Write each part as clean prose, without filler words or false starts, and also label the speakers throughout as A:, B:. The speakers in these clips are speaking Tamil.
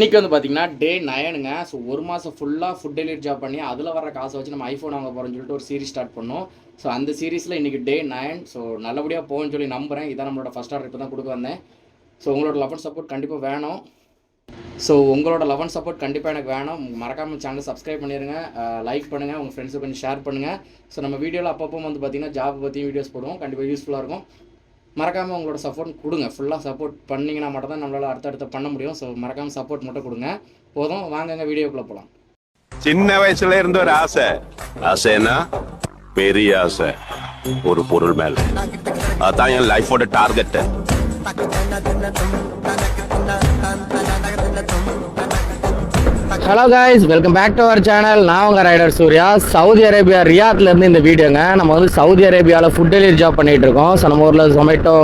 A: இன்றைக்கி வந்து பார்த்தீங்கன்னா டே 9ங்க. ஸோ ஒரு மாதம் ஃபுல்லாக ஃபுட் டெலிவரி ஜாப் பண்ணி அதில் வர காசை வச்சு நம்ம ஐஃபோன் வாங்க போகிறோம்னு சொல்லிட்டு ஒரு சீரிஸ் ஸ்டார்ட் பண்ணோம். ஸோ அந்த சீரிஸில் இன்றைக்கி டே 9. ஸோ நல்லபடியாக போகும்னு சொல்லி நம்புகிறேன். இதான் நம்மளோட ஃபஸ்ட் ஆர்டர் இப்போ தான் கொடுக்க வந்தேன். ஸோ உங்களோட லவ் அண்ட் சப்போர்ட் கண்டிப்பாக வேணும். எனக்கு வேணும். மறக்காமல் சேனல் சப்ஸ்கிரைப் பண்ணிடுங்க, லைக் பண்ணுங்கள், உங்கள் ஃப்ரெண்ட்ஸுக்கு கொஞ்சம் ஷேர் பண்ணுங்கள். ஸோ நம்ம வீடியோவில் அப்பப்போ வந்து பார்த்திங்கன்னா ஜாப் பற்றியும் வீடியோஸ் போடுவோம். கண்டிப்பாக யூஸ்ஃபுல்லாக இருக்கும். மறக்காமல் உங்களோட சப்போர்ட் கொடுங்க. ஃபுல்லாக சப்போர்ட் பண்ணிங்கன்னா மட்டும் தான் நம்மளால் அடுத்தடுத்து பண்ண முடியும். ஸோ மறக்காமல் சப்போர்ட் மட்டும் கொடுங்க. போதும், வாங்கங்க வீடியோக்குள்ளே போகலாம்.
B: சின்ன வயசுல இருந்த ஒரு ஆசைன்னா பெரிய ஆசை ஒரு பொருள் மேல. அதான் என் லைஃபோட target.
A: Hello guys, welcome back to our channel. நான் உங்கள் ரைடர் சூர்யா. சவுதி அரேபியா ரியாத்லேருந்து இந்த வீடியோங்க. நம்ம வந்து சவுதி அரேபியாவில் ஃபுட் டெலிவரி ஜாப் பண்ணிகிட்டு இருக்கோம். ஸோ நம்ம ஊரில் ஜொமேட்டோ,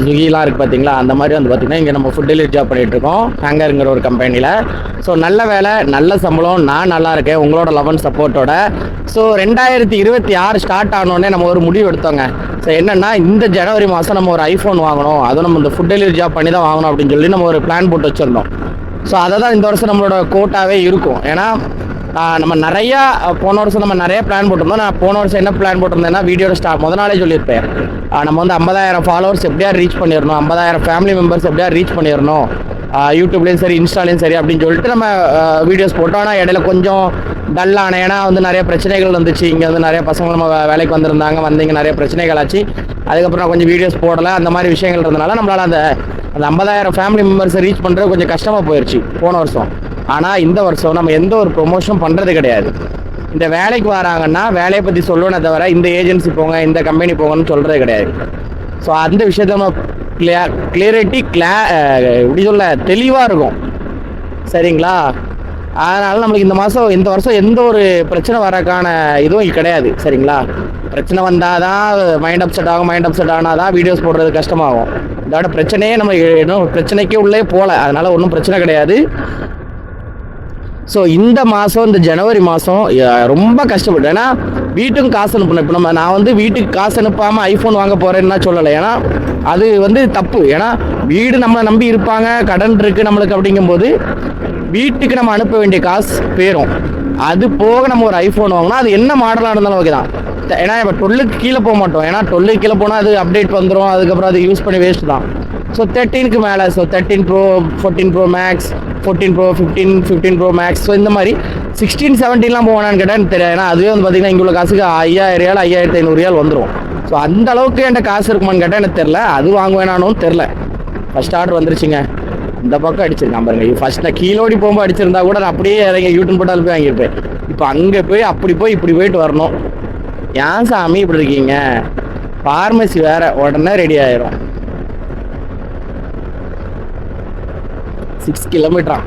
A: ஸ்விக்கிலாம் இருக்குது பார்த்தீங்களா, அந்த மாதிரி வந்து பார்த்திங்கன்னா இங்கே நம்ம ஃபுட் டெலிவரி ஜாப் பண்ணிகிட்டு இருக்கோம் ஹேங்கருங்கிற ஒரு கம்பெனியில். ஸோ நல்ல வேலை, நல்ல சம்பளம், நான் நல்லா இருக்கேன் உங்களோட லவ் அண்ட் சப்போர்ட்டோட. ஸோ 2026 ஸ்டார்ட் ஆனோடனே நம்ம ஒரு முடிவு எடுத்தோங்க. ஸோ என்னென்னா, இந்த ஜனவரி மாதம் நம்ம ஒரு ஐஃபோன் வாங்கணும், அதுவும் நம்ம இந்த ஃபுட் டெலிவரி ஜாப் பண்ணி தான் வாங்கணும் அப்படின்னு சொல்லி நம்ம ஒரு பிளான் போட்டு வச்சுருந்தோம். ஸோ அதை தான் இந்த வருஷம் நம்மளோட கோட்டாவே இருக்கும். ஏன்னா நம்ம நிறையா போன வருஷம் நம்ம நிறைய பிளான் போட்டிருந்தோம். நான் போன வருஷம் என்ன பிளான் போட்டிருந்தேன்னா, வீடியோட முத நாளே சொல்லியிருப்பேன். நம்ம வந்து 50,000 ஃபாலோவர்ஸ் எப்படியா ரீச் பண்ணிடணும், 50,000 ஃபேமிலி மெம்பர்ஸ் எப்படியா ரீச் பண்ணிடணும், யூடியூப்லேயும் சரி இன்ஸ்டாலையும் சரி அப்படின்னு சொல்லிட்டு நம்ம வீடியோஸ் போட்டோம். ஆனால் இடையில கொஞ்சம் டல்லான, ஏன்னா வந்து நிறைய பிரச்சனைகள் வந்துச்சு. இங்கே வந்து நிறைய பசங்க நம்ம வேலைக்கு வந்திங்க, நிறைய பிரச்சனைகள் ஆச்சு. அதுக்கப்புறம் நான் கொஞ்சம் வீடியோஸ் போடலை. அந்த மாதிரி விஷயங்கள் இருந்தனால நம்மளால் அந்த 50,000 ஃபேமிலி மெம்பர்ஸை ரீச் பண்ணுறது கொஞ்சம் கஷ்டமாக போயிடுச்சு போன வருஷம். ஆனால் இந்த வருஷம் நம்ம எந்த ஒரு ப்ரொமோஷனும் பண்ணுறது கிடையாது. இந்த வேலைக்கு வராங்கன்னா வேலையை பற்றி சொல்லுவேனே தவிர இந்த ஏஜென்சி போங்க, இந்த கம்பெனி போங்கன்னு சொல்கிறது கிடையாது. ஸோ அந்த விஷயத்த நம்ம கிளியரிட்டி எப்படி சொல்ல தெளிவாக இருக்கும், சரிங்களா? அதனால் நம்மளுக்கு இந்த வருஷம் எந்த ஒரு பிரச்சனை வரக்கான இதுவும் கிடையாது, சரிங்களா? பிரச்சனை வந்தால் தான் மைண்ட் அப்செட் ஆகும். மைண்ட் அப்செட் ஆனால் தான் வீடியோஸ் போடுறது கஷ்டமாகும். இதோட பிரச்சனையே நம்ம இன்னும் பிரச்சனைக்கே உள்ளே போகல, அதனால் ஒன்றும் பிரச்சனை கிடையாது. ஸோ இந்த மாதம், இந்த ஜனவரி மாதம் ரொம்ப கஷ்டப்பட்டு, ஏன்னா வீட்டுக்கும் காசு அனுப்பணும். இப்போ நான் வந்து வீட்டுக்கு காசு அனுப்பாமல் ஐஃபோன் வாங்க போகிறேன்னா சொல்லலை, ஏன்னா அது வந்து தப்பு. ஏன்னா வீடு நம்மளை நம்பி இருப்பாங்க, கடன் இருக்குது நம்மளுக்கு. அப்படிங்கும்போது வீட்டுக்கு நம்ம அனுப்ப வேண்டிய காசு போயிடும். அது போக நம்ம ஒரு ஐஃபோன் வாங்கினா அது என்ன மாடலாக இருந்தாலும் ஓகே தான். ஏன்னா இப்போ 12க்கு கீழே போக மாட்டோம். ஏன்னா 12க்கு கீழே போனால் அது அப்டேட் வந்துடும், அதுக்கப்புறம் அது யூஸ் பண்ணி வேஸ்ட் தான். ஸோ 13க்கு மேலே, so 13 Pro, 14 Pro Max, 14 Pro, 15 Pro Max, so இந்த மாதிரி 16, 17லாம் போவானான்னு கேட்டால் எனக்கு தெரியாது. ஏன்னா அதுவே வந்து பார்த்திங்கன்னா இங்கே உள்ள காசுக்கு 5,000, 5,500 வந்துடும். ஸோ அந்த அளவுக்கு என்கிட்ட காசு இருக்குமான்னு கேட்டால் எனக்கு தெரில. அது வாங்குவேனானும் தெரில. ஃபஸ்ட் ஆர்டர் வந்துருச்சுங்க. இந்த பக்கம் அடிச்சிருக்கான் பாருங்க. ஃபர்ஸ்ட் நான் கீழோடி போகும்போது அடிச்சிருந்தா கூட நான் அப்படியே இறங்கி யூட்டன் போட்டாலும் போய் வாங்கியிருப்பேன். இப்போ அங்கே போய் அப்படி போய் இப்படி போயிட்டு வரணும். ஏன் சாமி இப்படி இருக்கீங்க? ஃபார்மசி வேற உடனே ரெடி ஆயிரும். 6 கிலோமீட்டரா?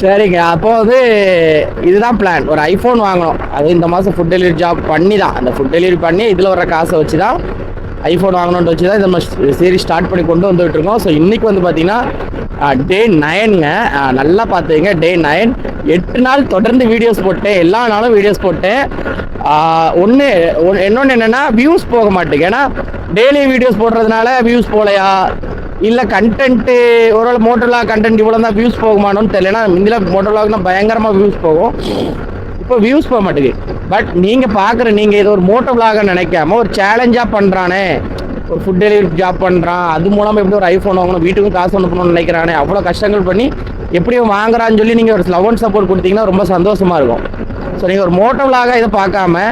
A: சரிங்க. அப்போ வந்து இதுதான் பிளான். ஒரு ஐஃபோன் வாங்கணும். அது இந்த மாதம் ஃபுட் டெலிவரி ஜாப் பண்ணி தான், அந்த ஃபுட் டெலிவரி பண்ணி இதில் வர காசை வச்சு தான் ஐஃபோன் வாங்கணும்னு வச்சு தான் நம்ம சீரிஸ் ஸ்டார்ட் பண்ணி கொண்டு வந்துகிட்டு இருக்கோம். ஸோ இன்றைக்கி வந்து பார்த்திங்கன்னா டே 9ங்க. நல்லா பார்த்துங்க, டே 9. 8 நாள் தொடர்ந்து வீடியோஸ் போட்டேன். எல்லா நாளும் வீடியோஸ் போட்டேன். இன்னொன்று என்னென்னா, வியூஸ் போக மாட்டேங்க. ஏன்னா டெய்லி வீடியோஸ் போடுறதுனால வியூஸ் போகலையா, இல்லை கண்டென்ட்டு ஓரளவு மோட்டோலாக் கண்டென்ட் இவ்வளோ தான் வியூஸ் போகுமானோன்னு தெரியல. ஏன்னா இதில் மோட்டோலாக்னா பயங்கரமாக வியூஸ் போகும், இப்போ வியூஸ் போக மாட்டேங்குது. பட் நீங்கள் இது ஒரு மோட்டோ விளாக நினைக்காம ஒரு சேலஞ்சாக பண்ணுறானே, ஒரு ஃபுட் டெலிவரி ஜாப் பண்ணுறான், அது மூலமாக எப்படி ஒரு ஐஃபோன் வாங்கணும், வீட்டுக்கும் காசு அனுப்பணும்னு நினைக்கிறானே, அவ்வளோ கஷ்டங்கள் பண்ணி எப்படியும் வாங்குறான்னு சொல்லி நீங்கள் ஒரு லவ் அண்ட் சப்போர்ட் கொடுத்தீங்கன்னா ரொம்ப சந்தோஷமாக இருக்கும். ஸோ நீங்கள் ஒரு மோட்டோ விளாக இதை பார்க்காம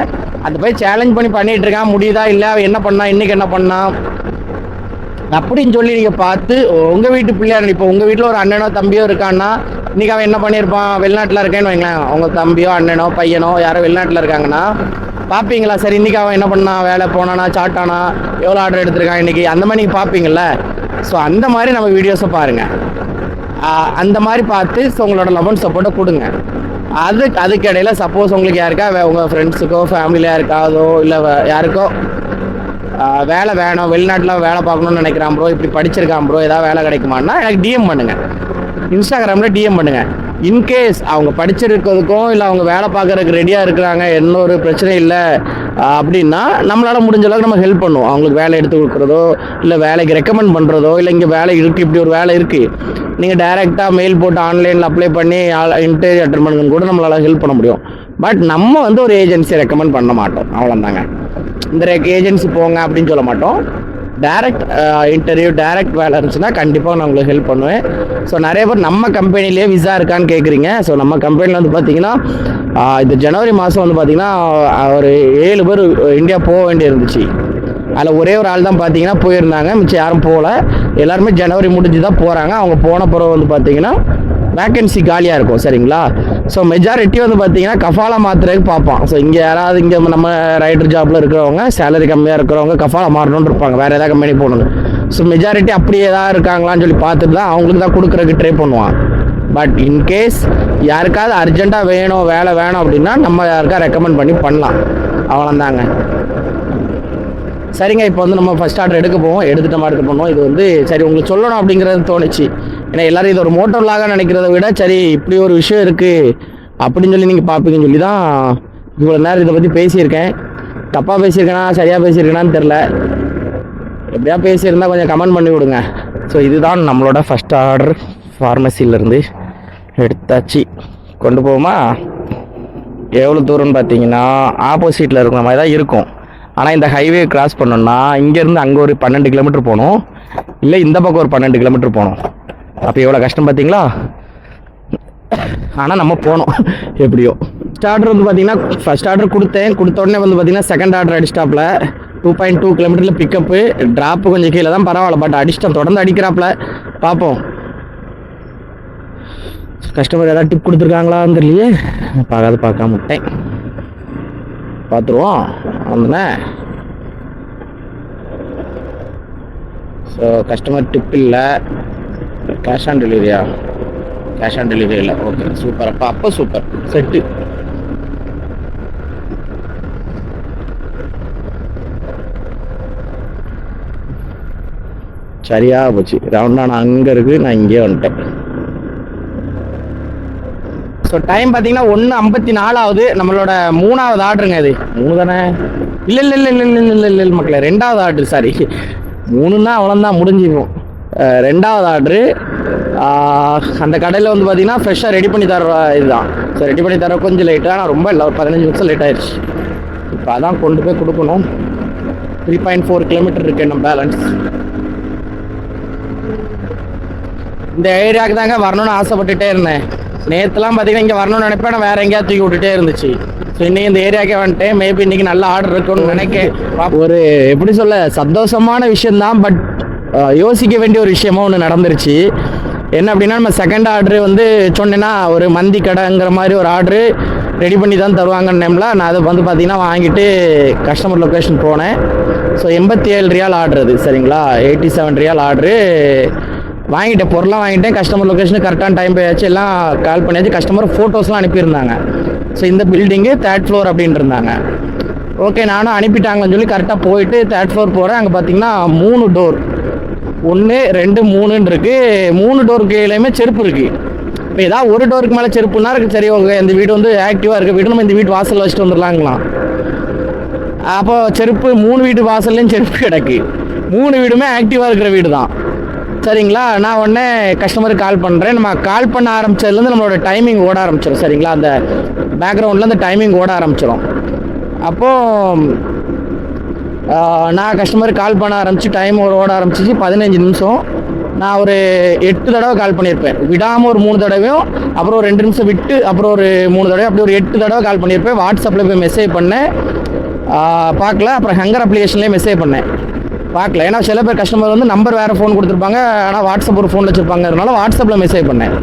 A: அதை போய் சேலஞ்ச் பண்ணிகிட்டு இருக்கான், முடியுதா இல்லை, என்ன பண்ணா, இன்றைக்கி என்ன பண்ணா அப்படின்னு சொல்லி நீங்கள் பார்த்து உங்கள் வீட்டு பிள்ளையார், இப்போ உங்கள் வீட்டில் ஒரு அண்ணனோ தம்பியோ இருக்கான்னா, இன்றைக்கி அவன் என்ன பண்ணியிருப்பான், வெளிநாட்டில் இருக்கேன்னு வைங்களேன், அவங்க தம்பியோ அண்ணனோ பையனோ யாரோ வெளிநாட்டில் இருக்காங்கன்னா பார்ப்பீங்களா? சரி, இன்றைக்கி அவன் என்ன பண்ணான், வேலை போனானா, சாட்டானா, எவ்வளோ ஆர்டர் எடுத்திருக்கான் இன்றைக்கி, அந்த மாதிரி நீங்கள் பார்ப்பீங்கள்ல. ஸோ அந்த மாதிரி நம்ம வீடியோஸை பாருங்கள். அந்த மாதிரி பார்த்து ஸோ உங்களோட லவ் அண்ட் சப்போர்ட்டை கொடுங்க. அதுக்கு இடையில சப்போஸ் உங்களுக்கு யாருக்கா உங்கள் ஃப்ரெண்ட்ஸுக்கோ ஃபேமிலியில் யாருக்காதோ இல்லை யாருக்கோ வேலை வேணும், வெளிநாட்டில் வேலை பார்க்கணுன்னு நினைக்கிறான் ப்ரோ, இப்படி படிச்சிருக்கான் ப்ரோ, ஏதாவது வேலை கிடைக்குமான்னா எனக்கு டிஎம் பண்ணுங்கள், இன்ஸ்டாகிராமில் டிஎம் பண்ணுங்கள். இன்கேஸ் அவங்க படிச்சிருக்கிறதுக்கும் இல்லை அவங்க வேலை பார்க்குறதுக்கு ரெடியாக இருக்கிறாங்க, என்ன ஒரு பிரச்சனை இல்லை, அப்படின்னா நம்மளால் முடிஞ்ச அளவுக்கு நம்ம ஹெல்ப் பண்ணுவோம். அவங்களுக்கு வேலை எடுத்து கொடுக்குறதோ, இல்லை வேலைக்கு ரெக்கமெண்ட் பண்ணுறதோ, இல்லை இங்கே வேலை இருக்குது, இப்படி ஒரு வேலை இருக்குது, நீங்கள் டைரெக்டாக மெயில் போட்டு ஆன்லைனில் அப்ளை பண்ணி இன்டர்வியூ அட்டன் பண்ணுங்கன்னு கூட நம்மளால் ஹெல்ப் பண்ண முடியும். பட் நம்ம வந்து ஒரு ஏஜென்சியை ரெக்கமெண்ட் பண்ண மாட்டோம், அவ்வளோதாங்க. இந்த ஏஜென்சி போங்க அப்படின்னு சொல்ல மாட்டோம். டைரக்ட் இன்டர்வியூ, டைரக்ட் வேலை இருந்துச்சுன்னா கண்டிப்பாக நான் உங்களுக்கு ஹெல்ப் பண்ணுவேன். ஸோ நிறைய பேர் நம்ம கம்பெனிலேயே விசா இருக்கான்னு கேட்குறீங்க. ஸோ நம்ம கம்பெனியில் வந்து பார்த்தீங்கன்னா இந்த ஜனவரி மாதம் வந்து பார்த்தீங்கன்னா ஒரு 7 பேர் இந்தியா போக வேண்டி இருந்துச்சு. அதில் ஒரே ஒரு ஆள் தான் பார்த்தீங்கன்னா போயிருந்தாங்க, மிச்சம் யாரும் போகல. எல்லாருமே ஜனவரி முடிஞ்சு தான் போகிறாங்க. அவங்க போன பிறகு வந்து பார்த்தீங்கன்னா வேக்கன்சி காலியாக இருக்கும், சரிங்களா. ஸோ மெஜாரிட்டி வந்து பார்த்தீங்கன்னா கஃபாலா மாத்திரைக்கு பார்ப்போம். ஸோ இங்கே யாராவது இங்கே நம்ம ரைடர் ஜாப்பில் இருக்கிறவங்க, சேலரி கம்மியாக இருக்கிறவங்க கஃபாலா மாறணும்னு இருப்பாங்க, வேறு ஏதாவது கம்பெனி போகணும். ஸோ மெஜாரிட்டி அப்படி ஏதாவது இருக்காங்களான்னு சொல்லி பார்த்துட்டு தான் அவங்களுக்கு தான் கொடுக்குறதுக்கு ட்ரை பண்ணுவான். பட் இன்கேஸ் யாருக்காவது அர்ஜென்ட்டாக வேணும், வேலை வேணும் அப்படின்னா நம்ம யாருக்கா ரெக்கமெண்ட் பண்ணி பண்ணலாம், அவ்வளோந்தாங்க. சரிங்க, இப்போ வந்து நம்ம ஃபஸ்ட் ஆர்டர் எடுக்க போவோம். எடுத்துகிட்ட மாதிரி பண்ணுவோம். இது வந்து சரி உங்களுக்கு சொல்லணும் அப்படிங்கிறது தோணுச்சு. ஏன்னா எல்லோரும் இது ஒரு மோட்டோ விலாக நினைக்கிறத விட சரி இப்படி ஒரு விஷயம் இருக்குது அப்படின்னு சொல்லி நீங்கள் பார்ப்பீங்கன்னு சொல்லி தான் இவ்வளோ நேரம் இதை பற்றி பேசியிருக்கேன். தப்பாக பேசியிருக்கேனா சரியாக பேசியிருக்கேனான்னு தெரில. எப்படியா பேசியிருந்தால் கொஞ்சம் கமெண்ட் பண்ணி விடுங்க. ஸோ இதுதான் நம்மளோட ஃபஸ்ட் ஆர்டர். ஃபார்மசியிலேருந்து எடுத்தாச்சு, கொண்டு போவோமா. எவ்வளோ தூரம்னு பார்த்தீங்கன்னா ஆப்போசிட்டில் இருக்கிற மாதிரி தான் இருக்கும். ஆனால் இந்த ஹைவே கிராஸ் பண்ணோன்னா இங்கேருந்து அங்கே ஒரு 12 கிலோமீட்டர் போகணும், இல்லை இந்த பக்கம் ஒரு 12 கிலோமீட்டர் போகணும். அப்போ எவ்வளோ கஷ்டம் பார்த்தீங்களா. ஆனால் நம்ம போனோம் எப்படியோ. ஃபஸ்ட் ஆர்டர் வந்து பார்த்தீங்கன்னா ஃபஸ்ட் ஆர்டர் கொடுத்த உடனே வந்து பார்த்தீங்கன்னா செகண்ட் ஆர்டர் அடிஸ்டாப்பில் 2.2 கிலோமீட்டரில் பிக்கப்பு, ட்ராப்பு கொஞ்சம் கீழே தான், பரவாயில்ல. பட் அடிஸ்டாப் தொடர்ந்து அடிக்கிறாப்புல, பார்ப்போம். கஸ்டமர் ஏதாவது டிப் கொடுத்துருக்காங்களான்னு தெரியலையே, பார்க்காம விட்டேன். பார்த்துருவோம் வந்தனே. ஸோ கஸ்டமர் டிப் இல்லை, கேஷ் ஆன் டெலிவரியா? கேஷ் ஆன் டெலிவரி இல்லை. Okay, super. அப்போ சூப்பர் செட்டு. சரியா போச்சு. ரவுண்டான அங்கே இருக்குது, நான் இங்கே வந்துட்டேன். ஸோ டைம் பார்த்தீங்கன்னா 1:54 ஆகுது. நம்மளோட 3வது ஆர்டருங்க. இது 3 தானே? இல்லை மக்களே, 2வது ஆர்டரு. சாரி, 3ன்னா அவ்வளோதான் முடிஞ்சிடும். 2வது ஆர்டரு. அந்த கடையில் வந்து பார்த்தீங்கன்னா ஃப்ரெஷ்ஷாக ரெடி பண்ணி தர இதுதான். ஸோ ரெடி பண்ணி தர கொஞ்சம் லேட்டாக, ஆனால் ரொம்ப இல்லை, ஒரு 15 நிமிஷம் லேட் ஆயிடுச்சு. இப்போ அதான் கொண்டு போய் கொடுக்கணும். 3.4 கிலோமீட்டர் இருக்கு நம்ம பேலன்ஸ். இந்த ஏரியாவுக்கு தாங்க வரணும்னு ஆசைப்பட்டுட்டே இருந்தேன். நேற்றுலாம் பார்த்தீங்கன்னா இங்கே வரணும்னு நினைப்பேன், நான் வேறு எங்கேயாவது தூக்கி விட்டுட்டே இருந்துச்சு. ஸோ இன்றைக்கி இந்த ஏரியாக்கே வந்துட்டேன். மேபி இன்றைக்கி நல்ல ஆர்டர் இருக்குன்னு நினைக்கிறேன். ஒரு எப்படி சொல்ல, சந்தோஷமான விஷயந்தான். பட் யோசிக்க வேண்டிய ஒரு விஷயமா ஒன்று நடந்துருச்சு. என்ன அப்படின்னா, நம்ம செகண்ட் ஆர்டரு வந்து சொன்னேன்னா ஒரு மந்தி கடைங்கிற மாதிரி ஒரு ஆர்டரு ரெடி பண்ணி தான் தருவாங்கன்னு டைமில் நான் அதை வந்து பார்த்தீங்கன்னா வாங்கிட்டு கஸ்டமர் லொக்கேஷன் போனேன். ஸோ 87 ரியால் ஆர்டர் அது, சரிங்களா. 87 ரியால் ஆர்டரு வாங்கிட்டேன். பொருளாக வாங்கிட்டேன். கஸ்டமர் லொக்கேஷனுக்கு கரெக்டான டைம் போயாச்சு, எல்லாம் கால் பண்ணியாச்சு. கஸ்டமர் ஃபோட்டோஸ்லாம் அனுப்பியிருந்தாங்க. ஸோ இந்த பில்டிங்கு 3rd ஃப்ளோர் அப்படின்ட்டு இருந்தாங்க. ஓகே, நானும் அனுப்பிட்டாங்கன்னு சொல்லி கரெக்டாக போயிட்டு 3rd ஃப்ளோர் போகிறேன். அங்கே பார்த்தீங்கன்னா 3 டோர், 1 2 3 இருக்குது. 3 டோருக்கு கீழேயுமே செருப்பு இருக்குது. இப்போ ஏதாவது ஒரு டோருக்கு மேலே செருப்புன்னா இருக்குது, சரி ஓகே, இந்த வீடு வந்து ஆக்டிவாக இருக்க வீடு, நம்ம இந்த வீட்டு வாசலில் வச்சுட்டு வந்துடலாங்களாம். அப்போ செருப்பு 3 வீட்டு வாசல்லையும் செருப்பு கிடக்கு. 3 வீடுமே ஆக்டிவாக இருக்கிற வீடு தான், சரிங்களா. நான் உடனே கஸ்டமருக்கு கால் பண்ணுறேன். நம்ம கால் பண்ண ஆரம்பித்ததுலேருந்து நம்மளோட டைமிங் ஓட ஆரம்பிச்சிடும், சரிங்களா. அந்த பேக்ரவுண்டில் அந்த டைமிங் ஓட ஆரம்பிச்சிடும். அப்போது நான் கஸ்டமருக்கு கால் பண்ண ஆரம்பித்து டைம் ஓட ஆரம்பிச்சிச்சு. 15 நிமிஷம். நான் ஒரு 8 தடவை கால் பண்ணியிருப்பேன், விடாமல் ஒரு 3 தடவையும், அப்புறம் ஒரு 2 நிமிஷம் விட்டு அப்புறம் ஒரு 3 தடவை, அப்படி ஒரு 8 தடவை கால் பண்ணியிருப்பேன். வாட்ஸ்அப்பில் போய் மெசேஜ் பண்ணேன், பார்க்கல. அப்புறம் ஹங்கர் அப்ளிகேஷன்லேயே மெசேஜ் பண்ணேன், பார்க்கல. ஏன்னா சில பேர் கஸ்டமர் வந்து நம்பர் வேறு ஃபோன் கொடுத்துருப்பாங்க, ஆனால் வாட்ஸ்அப் ஒரு ஃபோன் வச்சுருப்பாங்க. அதனால வாட்ஸ்அப்பில் மெசேஜ் பண்ணேன்,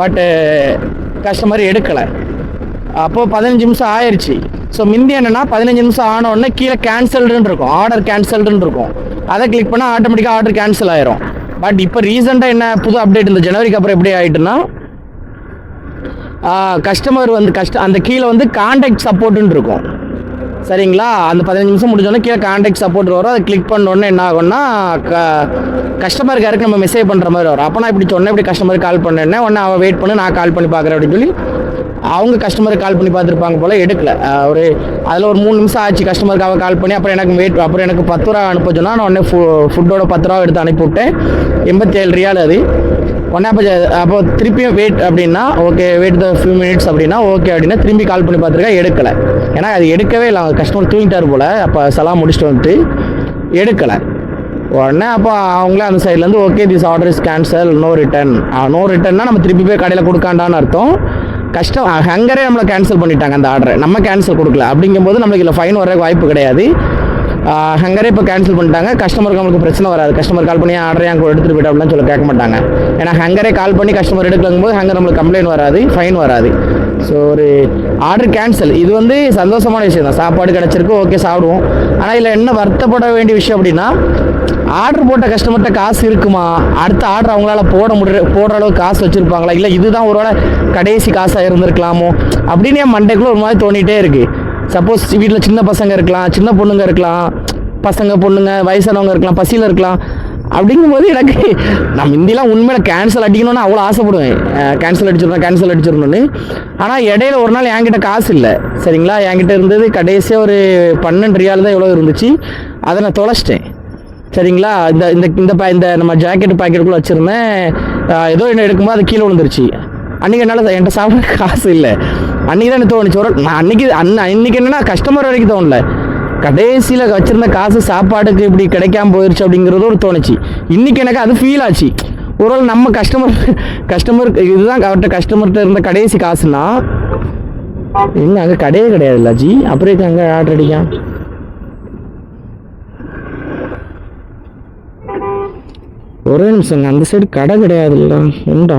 A: பட்டு கஸ்டமர் எடுக்கலை. அப்போது 15 நிமிஷம் ஆயிடுச்சு. ஸோ முந்தி என்னென்னா 15 நிமிஷம் ஆனோடனே கீழே கேன்சல்டுன்னு இருக்கும், ஆர்டர் கேன்சல்டுன்னு இருக்கும். அதை கிளிக் பண்ணால் ஆட்டோமேட்டிக்காக ஆர்டர் கேன்சல் ஆயிரும். பட் இப்போ ரீசெண்டாக என்ன புது அப்டேட், இந்த ஜனவரிக்கு அப்புறம் எப்படி ஆகிட்டுன்னா, கஸ்டமர் வந்து அந்த கீழே வந்து கான்டாக்ட் சப்போர்ட்டுன்னு இருக்கும், சரிங்களா. அந்த 15 நிமிஷம் முடிஞ்சோடனே கீழே கான்டாக்ட் சப்போர்ட் வரும். அதை கிளிக் பண்ணோடனே என்ன ஆகும்னா, கஸ்டமர் கேருக்கு நம்ம மெசேஜ் பண்ணுற மாதிரி வரும். அப்போ நான் இப்படி சொன்னேன், இப்படி கஸ்டமருக்கு கால் பண்ணேன்னே உடனே அவன் வெயிட் பண்ணி நான் கால் பண்ணி பார்க்குறேன் அப்படின்னு சொல்லி அவங்க கஸ்டமருக்கு கால் பண்ணி பார்த்துருப்பாங்க போல், எடுக்கல. ஒரு அதில் ஒரு 3 நிமிஷம் ஆச்சு கஸ்டமருக்காக கால் பண்ணி. அப்புறம் எனக்கு 10 ரூபா அனுப்ப சொன்னால் நான் உடனே ஃபுட்டோட 10 ரூபா எடுத்து அனுப்பிவிட்டேன். 87 ரியால் அது. உடனே அப்போ திருப்பியும் வெயிட் அப்படின்னா okay, wait the few minutes அப்படின்னா ஓகே அப்படின்னா திரும்பி கால் பண்ணி பார்த்துருக்கேன், எடுக்கலை. ஏன்னா அது எடுக்கவே இல்லை, அவங்க கஸ்டமர் தூங்கிட்டார் போல். அப்போ சலாம் முடிச்சுட்டு வந்துட்டு எடுக்கலை. உடனே அப்போ அவங்களே அந்த சைட்லேருந்து okay this order is cancel, no return. No ரிட்டன்னா நம்ம திருப்பி போய் கடையில் கொடுக்காண்டான்னு அர்த்தம். ஹங்கரே நம்மளை கேன்சல் பண்ணிட்டாங்க அந்த ஆர்டரை, நம்ம கேன்சல் கொடுக்கல. அப்படிங்கும்போது நம்மளுக்கு இல்லை ஃபைன் வர வாய்ப்பு கிடையாது. ஹங்கரே இப்போ கேன்சல் பண்ணிட்டாங்க. கஸ்டமருக்கு நம்மளுக்கு பிரச்சனை வராது. கஸ்டமர் கால் பண்ணி ஆர்டர் ஏன் எடுத்துகிட்டு போய்ட்டு அப்படிலாம் சொல்ல கேட்க மாட்டாங்க. ஏன்னா ஹங்கரே கால் பண்ணி கஸ்டமர் எடுக்கலங்கும் போது ஹங்கர் நம்மளுக்கு கம்ப்ளைண்ட் வராது, ஃபைன் வராது. ஸோ ஒரு ஆர்டர் கேன்சல், இது வந்து சந்தோஷமான விஷயம் தான். சாப்பாடு கிடச்சிருக்கு, ஓகே சாப்பிடுவோம். ஆனால் இதில் என்ன வருத்தப்பட வேண்டிய விஷயம் அப்படின்னா, ஆர்டர் போட்ட கஸ்டமர்கிட்ட காசு இருக்குமா, அடுத்த ஆர்டர் அவங்களால போடுற அளவுக்கு காசு வச்சுருப்பாங்களா, இல்லை இதுதான் ஒருவேளை கடைசி காசாக இருந்திருக்கலாமோ அப்படின்னு என் மண்டைக்குள்ளே ஒரு மாதிரி தோணிகிட்டே இருக்குது. சப்போஸ் வீட்டில் சின்ன பசங்க இருக்கலாம், சின்ன பொண்ணுங்க இருக்கலாம், பசங்க பொண்ணுங்க வயசானவங்க இருக்கலாம், பசியில் இருக்கலாம். அப்படிங்கும்போது எனக்கு நான் முந்திலாம் உண்மையில கேன்சல் அடிக்கணும்னு அவ்வளோ ஆசைப்படுவேன். கேன்சல் அடிச்சிடணும்னு. ஆனால் இடையில ஒரு நாள் என்கிட்ட காசு இல்லை, சரிங்களா. என்கிட்ட இருந்தது கடைசியாக ஒரு 12 ரியால் தான் எவ்வளோ இருந்துச்சு. அதை நான் தொலைச்சிட்டேன், சரிங்களா. இந்த நம்ம ஜாக்கெட் பாக்கெட்டுக்குள்ளே வச்சுருந்தேன். ஏதோ என்ன எடுக்கும்போது அது கீழே விழுந்துருச்சு. அன்றைக்கி என்னால் என்கிட்ட சாப்பிட காசு இல்லை. அன்றைக்கி தான் எனக்கு தோணுச்சு. நான் அன்றைக்கி என்னென்னா கஸ்டமர் வரைக்கும் தோணலை, கடைசியில் வச்சுருந்த காசு சாப்பாடுக்கு இப்படி கிடைக்காம போயிடுச்சு அப்படிங்கிறது ஒரு தோணுச்சு. இன்றைக்கி எனக்கு அது ஃபீல் ஆச்சு. ஒருவேளை நம்ம கஸ்டமருக்கு இதுதான் அவர்கிட்ட கஸ்டமர்கிட்ட இருந்த கடைசி காசுன்னா இன்னும் அங்கே கடையே கிடையாது இல்லை ஜி. அப்புறம் அங்கே ஆர்டர் அடிக்கான். ஒரே நிமிஷங்க, அந்த சைடு கடை கிடையாதுல்ல, உண்டா?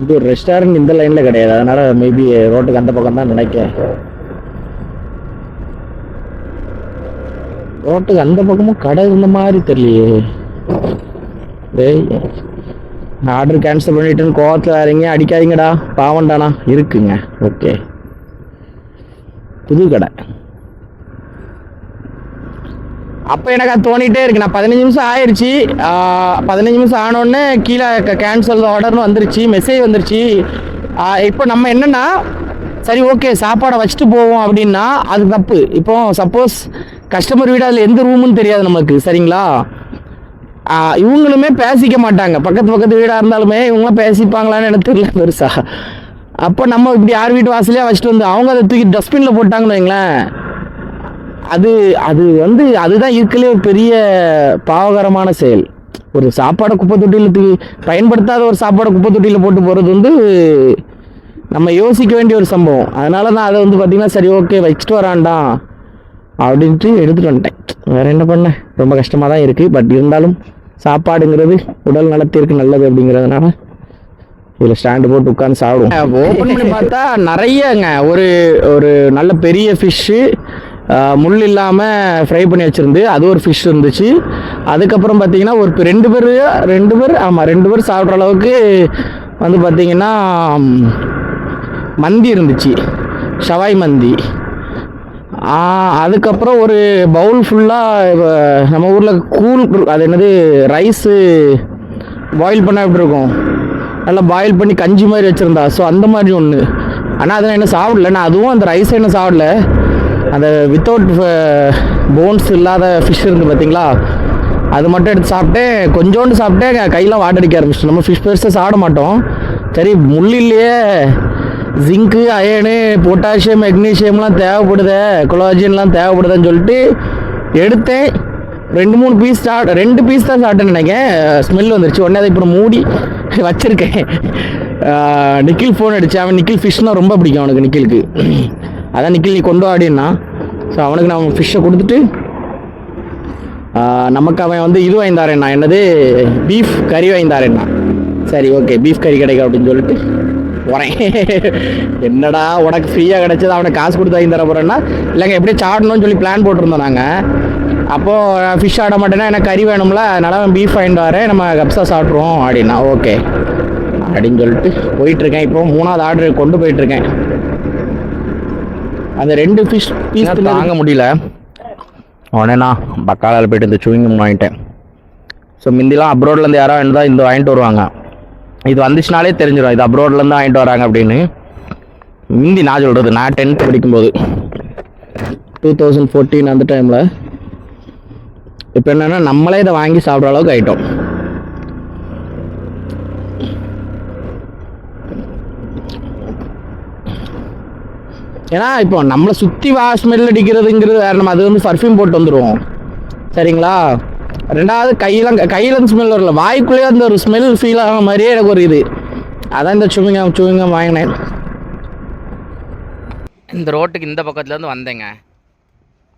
A: இது ஒரு ரெஸ்டாரண்ட் இந்த லைனில் கிடையாது, அதனால மேபி ரோட்டுக்கு அந்த பக்கம் தான் நினைக்கிறேன். ரோட்டுக்கு அந்த பக்கமும் கடை இருந்த மாதிரி தெரியலையே. டேய், ஆர்டர் கேன்சல் பண்ணிட்டுன்னு கோவத்தில் வேறீங்க, அடிக்காதீங்கடா, பாவண்டானா. இருக்குங்க, ஓகே. புது கடை. அப்போ எனக்கு அது தோணிகிட்டே இருக்கு. நான் 15 நிமிஷம் ஆயிடுச்சு. 15 நிமிஷம் ஆனோடனே கீழே கேன்சல் ஆர்டர்னு வந்துருச்சு, மெசேஜ் வந்துருச்சு. இப்போ நம்ம என்னென்னா சரி ஓகே சாப்பாடை வச்சுட்டு போவோம் அப்படின்னா அது தப்பு. இப்போ சப்போஸ் கஸ்டமர் வீடு அதில் எந்த ரூமுன்னு தெரியாது நமக்கு, சரிங்களா. இவங்களுமே பேசிக்க மாட்டாங்க, பக்கத்து வீடாக இருந்தாலுமே இவங்களாம் பேசிப்பாங்களான்னு எனக்கு தெரியல பெருசா. அப்போ நம்ம இப்படி யார் வீட்டு வாசலையாக வச்சுட்டு வந்து அவங்க அதை தூக்கி டஸ்ட்பினில் போட்டாங்கன்னு வைங்களேன், அது வந்து அதுதான் இருக்கலே ஒரு பெரிய பாவகரமான செயல். ஒரு சாப்பாடை குப்பை தொட்டியில் பயன்படுத்தாத ஒரு சாப்பாடை குப்பை தொட்டியில் போட்டு போகிறது வந்து நம்ம யோசிக்க வேண்டிய ஒரு சம்பவம். அதனால தான் அதை வந்து பார்த்திங்கன்னா சரி ஓகே வச்சுட்டு வரான்டான் அப்படின்ட்டு எடுத்துகிட்டு வந்துட்டேன். வேறு என்ன பண்ண, ரொம்ப கஷ்டமாக தான் இருக்குது. பட் இருந்தாலும் சாப்பாடுங்கிறது உடல் நலத்திற்கு நல்லது அப்படிங்கிறதுனால இதில் ஸ்டாண்டு போட்டு உட்காந்து சாப்பிடுவோம். ஓப்பன் பண்ணி பார்த்தா நிறையங்க ஒரு நல்ல பெரிய ஃபிஷ்ஷு முள் இல்லாமல் ஃப்ரை பண்ணி வச்சுருந்து அது ஒரு ஃபிஷ் இருந்துச்சு. அதுக்கப்புறம் பார்த்தீங்கன்னா ஒரு 2 பேர் சாப்பிட்ற அளவுக்கு வந்து பார்த்திங்கன்னா மந்தி இருந்துச்சு, ஷவாய் மந்தி. அதுக்கப்புறம் ஒரு பவுல் ஃபுல்லாக நம்ம ஊரில் அது என்னது ரைஸு பாயில் பண்ணால் எப்படி இருக்கும், நல்லா பாயில் பண்ணி கஞ்சி மாதிரி வச்சுருந்தா. ஸோ அந்த மாதிரி ஒன்று. ஆனால் அதை நான் என்ன சாப்பிடல, நான் அதுவும் அந்த ரைஸை என்ன சாப்பிடல. அந்த வித்தவுட் போன்ஸ் இல்லாத ஃபிஷ் இருக்குது பார்த்தீங்களா, அது மட்டும் எடுத்து சாப்பிட்டேன். கொஞ்சோண்டு சாப்பிட்டேன், கையெல்லாம் வாட்டடிக்க ஆரம்பிச்சிட்டு. நம்ம ஃபிஷ் பெருசாக சாப்பிட மாட்டோம். சரி முள்ளிலேயே ஜிங்கு அயனு பொட்டாசியம் மெக்னீஷியம்லாம் தேவைப்படுது, கொலாஜின்லாம் தேவைப்படுதுன்னு சொல்லிட்டு எடுத்தேன். 2 பீஸ் தான் சாப்பிட்டேன்னு நினைக்கிறேன். ஸ்மெல் வந்துருச்சு. உடனே அதை இப்போ மூடி வச்சுருக்கேன். நிக்கில் ஃபோன் அடிச்சு, அவன் நிக்கில் ஃபிஷ்னால் ரொம்ப பிடிக்கும் அவனுக்கு, நிக்கிலுக்கு. அதான் நிக்கில் நீ கொண்டு வாடின்னா. ஸோ அவனுக்கு நான் ஃபிஷ்ஷை கொடுத்துட்டு நமக்கு அவன் வந்து இது வாங்கிந்தாரேண்ணா, என்னது பீஃப் கறி வாங்கிந்தாரேண்ணா. சரி ஓகே பீஃப் கறி கிடைக்கும் அப்படின்னு சொல்லிட்டு போகிறேன். என்னடா உனக்கு ஃப்ரீயாக கிடைச்சது, அவனை காசு கொடுத்து வாங்கி தர போகிறேன்னா, இல்லைங்க எப்படியும் சாப்பிடணும்னு சொல்லி பிளான் போட்டிருந்தோம் நாங்கள். அப்போது ஃபிஷ் ஆட மாட்டேன்னா எனக்கு கறி வேணும்ல, அதனால் அவன் பீஃப் வாங்கிட்டு வரேன், நம்ம கப்ஸா சாப்பிட்ருவோம் அப்படின்னா. ஓகே அப்படின்னு சொல்லிட்டு போயிட்டுருக்கேன். இப்போ 3வது ஆர்டர் கொண்டு போயிட்டுருக்கேன். அந்த 2 ஃபிஷ் பீஸ் தாங்க முடியல. உடனே நான் பக்காலால் போய்ட்டு இந்த சூயிங்கம் வாங்கிட்டேன். ஸோ முந்திலாம் அப்ரோட்லேருந்து யாராவது இருந்தால் இந்த வாங்கிட்டு வருவாங்க. இது வந்துச்சுனாலே தெரிஞ்சிடும் இது அப்ரோட்லேருந்து வாங்கிட்டு வராங்க அப்படின்னு. முந்தி நான் சொல்கிறது நான் 10th படிக்கும்போது 2014 அந்த டைமில். இப்போ என்னென்னா நம்மளே இதை வாங்கி சாப்பிட்ற அளவுக்கு ஆகிட்டோம். ஏன்னா இப்போ நம்மளை சுற்றி ஸ்மெல் அடிக்கிறதுங்கிறது வேறு. நம்ம அது வந்து பர்ஃப்யூம் போட்டு வந்துடுவோம் சரிங்களா. ரெண்டாவது கையிலேருந்து ஸ்மெல் வரல, வாய்க்குள்ளேயே அந்த ஒரு ஸ்மெல் ஃபீல் ஆகிற மாதிரியே எனக்கு ஒரு இது. அதான் இந்த சூவிங்கம் வாங்கினேன். இந்த ரோட்டுக்கு இந்த பக்கத்துலேருந்து வந்தேங்க.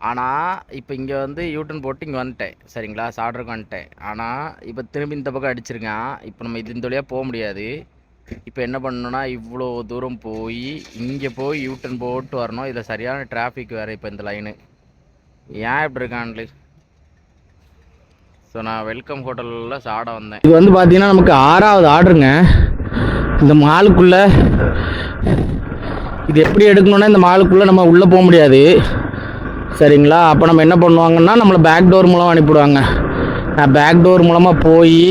A: ஆனால் இப்போ இங்கே வந்து யூட்டன் போட்டு இங்கே வந்துட்டேன் சரிங்களா. சாப்பிட்றதுக்கு வந்துட்டேன். ஆனால் இப்போ திரும்பி இந்த பக்கம் அடிச்சிருக்கேன். இப்போ நம்ம இந்த வழியாக போக முடியாது. இப்போ என்ன பண்ணணும்னா இவ்வளோ தூரம் போய் இங்கே போய் யூட்டன் போட்டு வரணும். இதில் சரியான டிராஃபிக் வேறு. இப்போ இந்த லைனு ஏன் இப்படி இருக்கான்ல. ஸோ நான் வெல்கம் ஹோட்டலில் சாட வந்தேன். இது வந்து பார்த்தீங்கன்னா நமக்கு 6வது ஆர்டருங்க. இந்த மாலுக்குள்ளே இது எப்படி எடுக்கணுன்னா இந்த மாலுக்குள்ளே நம்ம உள்ளே போக முடியாது சரிங்களா. அப்போ நம்ம என்ன பண்ணுவாங்கன்னா நம்மளை பேக் டோர் மூலமாக அனுப்பிவிடுவாங்க. நான் பேக் டோர் மூலமாக போய்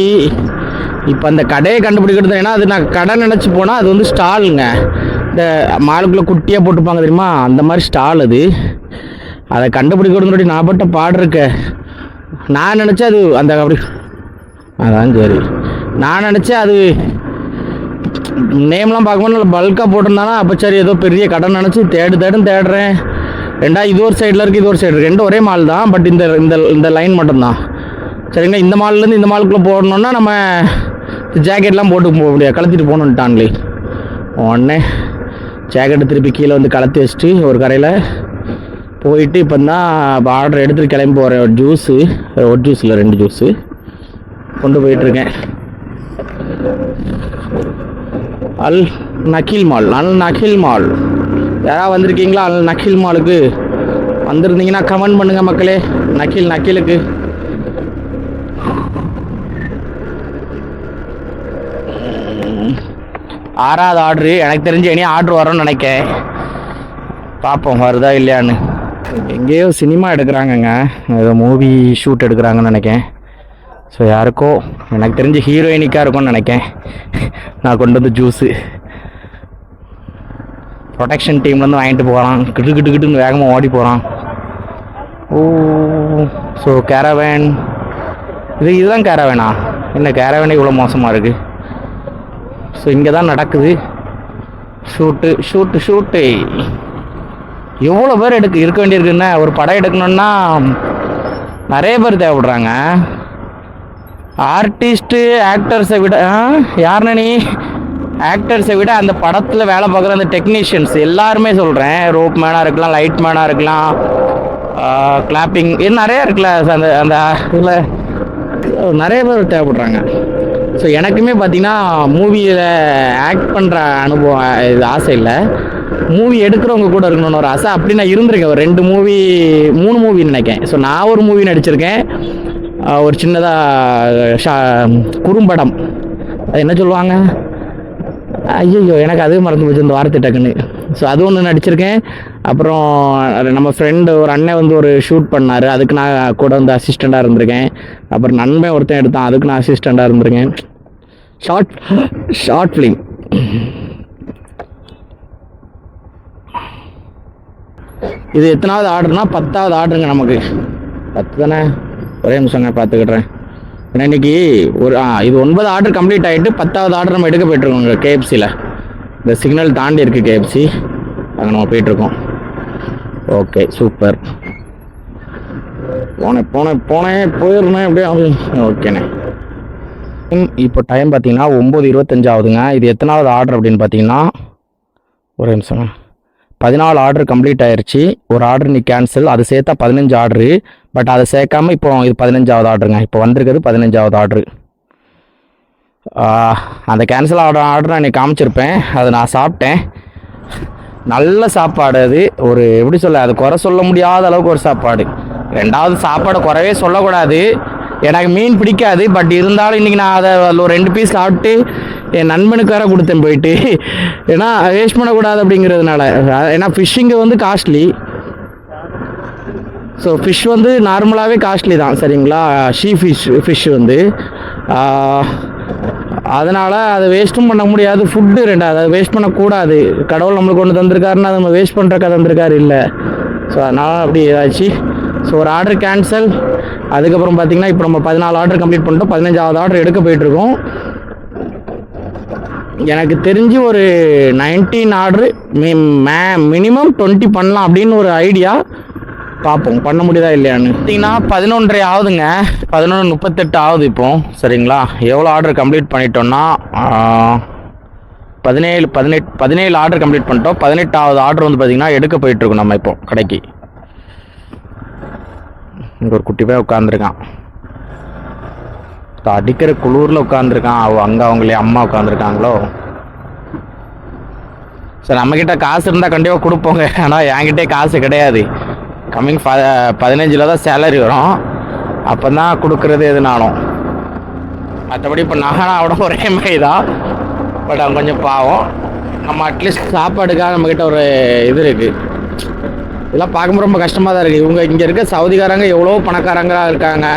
A: இப்போ அந்த கடையை கண்டுபிடிக்கிறது. ஏன்னா அது நான் கடை நினச்சி போனால் அது வந்து ஸ்டாலுங்க. இந்த மாலுக்குள்ளே குட்டியாக போட்டுப்பாங்க தெரியுமா, அந்த மாதிரி ஸ்டால் அது. அதை கண்டுபிடிக்கிறது நான் பட்ட பாடு இருக்க. நான் நினச்சேன் அது அந்த அப்படி அதான் சரி. நான் நினச்சேன் அது நேம்லாம் பார்க்கும்போது நல்லா பல்காக போட்டிருந்தானா. அப்போ சரி ஏதோ பெரிய கடை நினச்சி தேடுறேன். இது ஒரு சைடில் இருக்குது, இது ஒரு சைடு இருக்குது. ரெண்டும் ஒரே மால் தான். பட் இந்த இந்த லைன் மட்டும்தான் சரிங்களா. இந்த மால்லேருந்து இந்த மாலுக்குள்ளே போடணுன்னா நம்ம ஜாக்கெட்லாம் போட்டு போக முடியாது, கலத்திட்டு போகணுன்ட்டாங்களே. உடனே ஜாக்கெட்டை திருப்பி கீழே வந்து கலத்தி வச்சுட்டு ஒரு கரையில் போயிட்டு இப்போ தான் ஆர்டர் எடுத்துகிட்டு கிளம்பி போகிறேன். ஒரு ஜூஸில் 2 ஜூஸு கொண்டு போயிட்டுருக்கேன். அல் நக்கீல் மால் யாராவது வந்திருக்கீங்களா? அல் நக்கீல் மாலுக்கு வந்திருந்தீங்கன்னா கமெண்ட் பண்ணுங்கள் மக்களே. நக்கீலுக்கு 6வது ஆர்டரு. எனக்கு தெரிஞ்சு இனி ஆர்டர் வரோன்னு நினைக்கிறேன். பார்ப்போம் வருதா இல்லையான்னு. எங்கேயோ சினிமா எடுக்கிறாங்கங்க, ஏதோ மூவி ஷூட் எடுக்கிறாங்கன்னு நினைக்கிறேன். ஸோ யாருக்கோ எனக்கு தெரிஞ்சு ஹீரோயினிக்காக இருக்கும்னு நினைக்கிறேன். நான் கொண்டு வந்து ஜூஸு ப்ரொடெக்ஷன் டீம்லேருந்து வாங்கிட்டு போகிறான். கிட்டுன்னு வேகமாக ஓடி போகிறான். ஓ ஸோ கேரவேன் இதுதான் கேரவேனா? என்ன கேரவேனே இவ்வளோ மோசமாக இருக்குது. ஸோ இங்கே தான் நடக்குது ஷூட்டு. எவ்வளோ பேர் இருக்க வேண்டியிருக்குன்னா, ஒரு படம் எடுக்கணுன்னா நிறைய பேர் தேவைப்படுறாங்க. ஆர்டிஸ்ட்டு ஆக்டர்ஸை விட யாருன்னு நீ ஆக்டர்ஸை விட அந்த படத்தில் வேலை பார்க்குற அந்த டெக்னீஷியன்ஸ் எல்லாருமே சொல்கிறேன். ரோப் மேனாக இருக்கலாம், லைட் மேனாக இருக்கலாம், கிளாப்பிங் இது நிறையா இருக்குல்ல. அந்த அந்த இதில் நிறைய பேர் தேவைப்படுறாங்க. ஸோ எனக்குமே பார்த்திங்கன்னா மூவியில் ஆக்ட் பண்ணுற அனுபவம் இது ஆசை இல்லை, மூவி எடுக்கிறவங்க கூட இருக்கணும்னு ஒரு ஆசை. அப்படி நான் இருந்திருக்கேன். ஒரு 3 மூவி நினைக்கிறேன். ஸோ நான் ஒரு மூவி நடிச்சிருக்கேன். ஒரு சின்னதாக குறும்படம், அது என்ன சொல்லுவாங்க, ஐயோ எனக்கு அதுவும் மறந்து போச்சு இந்த வார்த்தை டக்குன்னு. ஸோ அது ஒன்று நடிச்சிருக்கேன். அப்புறம் நம்ம ஃப்ரெண்டு ஒரு அண்ணன் வந்து ஒரு ஷூட் பண்ணார், அதுக்கு நான் கூட வந்து அசிஸ்டண்ட்டாக இருந்திருக்கேன். அப்புறம் நண்பன் ஒருத்தன் எடுத்தான், அதுக்கு நான் அசிஸ்டண்ட்டாக இருந்திருக்கேன். Short film. இது எத்தனாவது ஆர்டர்னா 10வது ஆர்டருங்க நமக்கு. 10 தானே, ஒரே நிமிஷங்க பார்த்துக்கிட்றேன். ஏன்னா இன்றைக்கி ஒரு இது 9 ஆர்டர் கம்ப்ளீட் ஆகிட்டு 10வது ஆர்டர் நம்ம எடுக்க போய்ட்ருக்கோங்க. கேஎஃப்சியில் இந்த சிக்னல் தாண்டி இருக்குது கேஎஃப்சி, அங்கே நம்ம போயிட்டுருக்கோம். Okay super. போயிருந்தேன் அப்படியே. ஓகேண்ணே. இப்போ டைம் பார்த்தீங்கன்னா 9:25 ஆகுதுங்க. இது எத்தனாவது ஆர்டர் அப்படின்னு பார்த்தீங்கன்னா, ஒரே நிமிஷங்க, 14 ஆர்டர் கம்ப்ளீட் ஆயிடுச்சு. ஒரு ஆர்டர் நீ கேன்சல், அது சேர்த்தா 15 ஆர்டரு. பட் அதை சேர்க்காம இப்போ இது 15வது ஆர்டருங்க. இப்போ வந்திருக்கிறது 15வது ஆர்டரு. அந்த கேன்சல் ஆர்டர் நான் காமிச்சிருப்பேன், அதை நான் சாப்பிட்டேன். நல்ல சாப்பாடு அது. ஒரு எப்படி சொல்ல, அது குறை சொல்ல முடியாத அளவுக்கு ஒரு சாப்பாடு. 2வது சாப்பாடை குறைவே சொல்லக்கூடாது. எனக்கு மீன் பிடிக்காது, பட் இருந்தாலும் இன்றைக்கி நான் அதில் ஒரு 2 பீஸ் சாப்பிட்டு என் நண்பனுக்கு வேற கொடுத்தேன் போயிட்டு. ஏன்னா வேஸ்ட் பண்ணக்கூடாது அப்படிங்கிறதுனால. ஏன்னா ஃபிஷ்ஷிங்கு வந்து காஸ்ட்லி. ஸோ ஃபிஷ் வந்து நார்மலாகவே காஸ்ட்லி தான் சரிங்களா, ஷீ ஃபிஷ் வந்து அதனால் அதை வேஸ்ட்டும் பண்ண முடியாது. ஃபுட்டு ரெண்டாவது அதை வேஸ்ட் பண்ணக்கூடாது. கடவுள் நம்மளுக்கு ஒன்று தந்திருக்காருன்னா அதை நம்ம வேஸ்ட் பண்ணுறக்க தந்திருக்காரு இல்லை. ஸோ அதனால் அப்படி ஏதாச்சு. ஸோ ஒரு ஆர்டர் கேன்சல். அதுக்கப்புறம் பார்த்திங்கன்னா இப்போ நம்ம 14 ஆர்டர் கம்ப்ளீட் பண்ணிட்டோம். 15வது ஆர்டர் எடுக்க போயிட்டுருக்கோம். எனக்கு தெரிஞ்சு ஒரு 19 ஆர்டரு மினிமம் 20 பண்ணலாம் அப்படின்னு ஒரு ஐடியா. பார்ப்போம் பண்ண முடியுதா இல்லையான்னு. பார்த்தீங்கன்னா 11:30 ஆகுதுங்க, 11:38 ஆகுது இப்போ சரிங்களா. எவ்வளோ ஆர்டர் கம்ப்ளீட் பண்ணிட்டோம்னா 17 ஆர்டர் கம்ப்ளீட் பண்ணிட்டோம். 18வது ஆர்டர் வந்து பார்த்திங்கன்னா எடுக்க போயிட்டுருக்கோம் நம்ம இப்போ கடைக்கு. இங்கே ஒரு குட்டி போய் உட்காந்துருக்கான், அடிக்கிற குளூரில் உட்காந்துருக்கான். அங்கே அவங்களே அம்மா உட்காந்துருக்காங்களோ. சார் நம்மக்கிட்ட காசு இருந்தால் கண்டிப்பாக கொடுப்போங்க, ஆனால் என்கிட்டே காசு கிடையாது. கம்மிங் 15 தான் சேலரி வரும், அப்போ தான் கொடுக்குறது எதுனாலும். மற்றபடி இப்போ அவட ஒரே மாதிரி தான். பட் அவன் கொஞ்சம் பாவம். நம்ம அட்லீஸ்ட் சாப்பாடுக்காக நம்மக்கிட்ட ஒரு இது இருக்குது. இதெல்லாம் பார்க்கும்போது ரொம்ப கஷ்டமாக தான் இருக்குது. இவங்க இங்கே இருக்க சவுதிக்காரங்க எவ்வளோ பணக்காரங்களாக இருக்காங்க.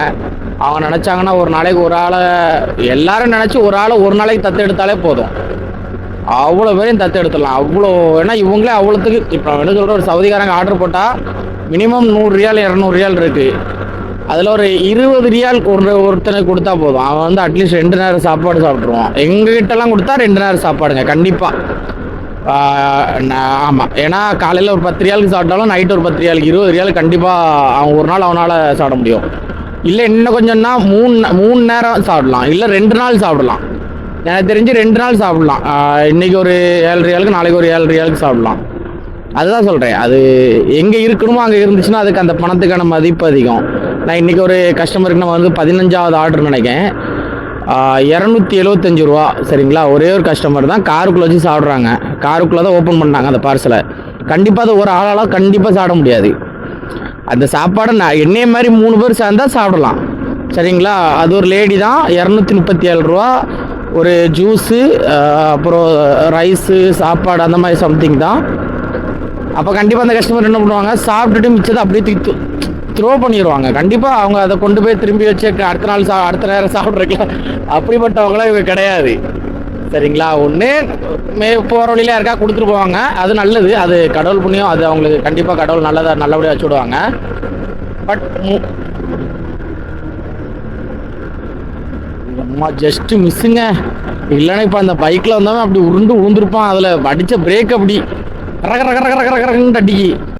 A: அவங்க நினச்சாங்கன்னா ஒரு நாளைக்கு ஒரு ஆளை எல்லாரும் நினச்சி ஒரு ஆளை ஒரு நாளைக்கு தத்து எடுத்தாலே போதும், அவ்வளோ பேரையும் தத்து எடுத்துடலாம். அவ்வளோ ஏன்னா இவங்களே அவ்வளோத்துக்கு. இப்போ என்ன சொல்கிற, ஒரு சவுதிக்காரங்க ஆர்டர் போட்டால் மினிமம் 100 ரியால் 200 ரியால் இருக்குது. அதில் ஒரு 20 ரியால் ஒருத்தனுக்கு கொடுத்தா போதும், அவன் வந்து அட்லீஸ்ட் 2 நேரம் சாப்பாடு சாப்பிட்ருவான். எங்ககிட்டலாம் கொடுத்தா 2 நேரம் சாப்பாடுங்க கண்டிப்பாக. ஆமாம், ஏன்னா காலையில் ஒரு 10 ரியாலுக்கு சாப்பிட்டாலும் நைட்டு ஒரு 10 ரியாலுக்கு 20 ரியாலுக்கு கண்டிப்பாக அவன் ஒரு நாள் அவனால் சாப்பிட முடியும். இல்லை இன்னும் கொஞ்சம்னா 3 நேரம் சாப்பிடலாம், இல்லை 2 நாள் சாப்பிடலாம். எனக்கு தெரிஞ்சு 2 நாள் சாப்பிடலாம். இன்றைக்கி ஒரு 7 ரியாலுக்கு, நாளைக்கு ஒரு 7 ரியாலுக்கு சாப்பிடலாம். அதுதான் சொல்கிறேன், அது எங்கே இருக்கணுமோ அங்கே இருந்துச்சுன்னா அதுக்கு அந்த பணத்துக்கான மதிப்பு அதிகம். நான் இன்றைக்கி ஒரு கஸ்டமருக்கு நம்ம வந்து 15வது ஆர்டர் நினைக்கிறேன், 275 ரூபா சரிங்களா. ஒரே ஒரு கஸ்டமர் தான் காருக்குள்ளே வச்சு சாப்பிட்றாங்க. காருக்குள்ளே தான் ஓப்பன் பண்ணாங்க அந்த பார்சலை. கண்டிப்பாக அது ஒரு ஆளால் கண்டிப்பாக சாப்பிட முடியாது. அந்த சாப்பாடை என்னைய மாதிரி 3 பேர் சேர்ந்தா சாப்பிடலாம் சரிங்களா. அது ஒரு லேடி தான், 237 ரூபா. ஒரு ஜூஸு, அப்புறம் ரைஸு, சாப்பாடு அந்த மாதிரி சம்திங் தான். அப்போ கண்டிப்பாக அந்த கஸ்டமர் என்ன பண்ணுவாங்க, சாப்பிட்டுட்டு மிச்சத்தை அப்படியே த்ரோ பண்ணிடுவாங்க. கண்டிப்பாக அவங்க அதை கொண்டு போய் திரும்பி வச்சு அடுத்த நாள் அடுத்த நேரம் சாப்பிட்றதுல அப்படிப்பட்டவங்களாம் இவங்க கிடையாது சரிங்களா. ஒன்று போகிற வழியில யாருக்கா கொடுத்துட்டு போவாங்க, அது நல்லது, அது கடவுள் புண்ணியம், அது அவங்களுக்கு கண்டிப்பாக கடவுள் நல்லபடியாக வச்சு விடுவாங்க. பட் அம்மா ஜஸ்ட்டு மிஸ்ஸுங்க. இல்லைன்னா இப்போ அந்த பைக்கில் வந்தவன் அப்படி உருண்டு விழுந்துருப்பான். அதில் அடித்த பிரேக் அப்படி ரக ரக ரக ரக ரகன்னு அடிக்கி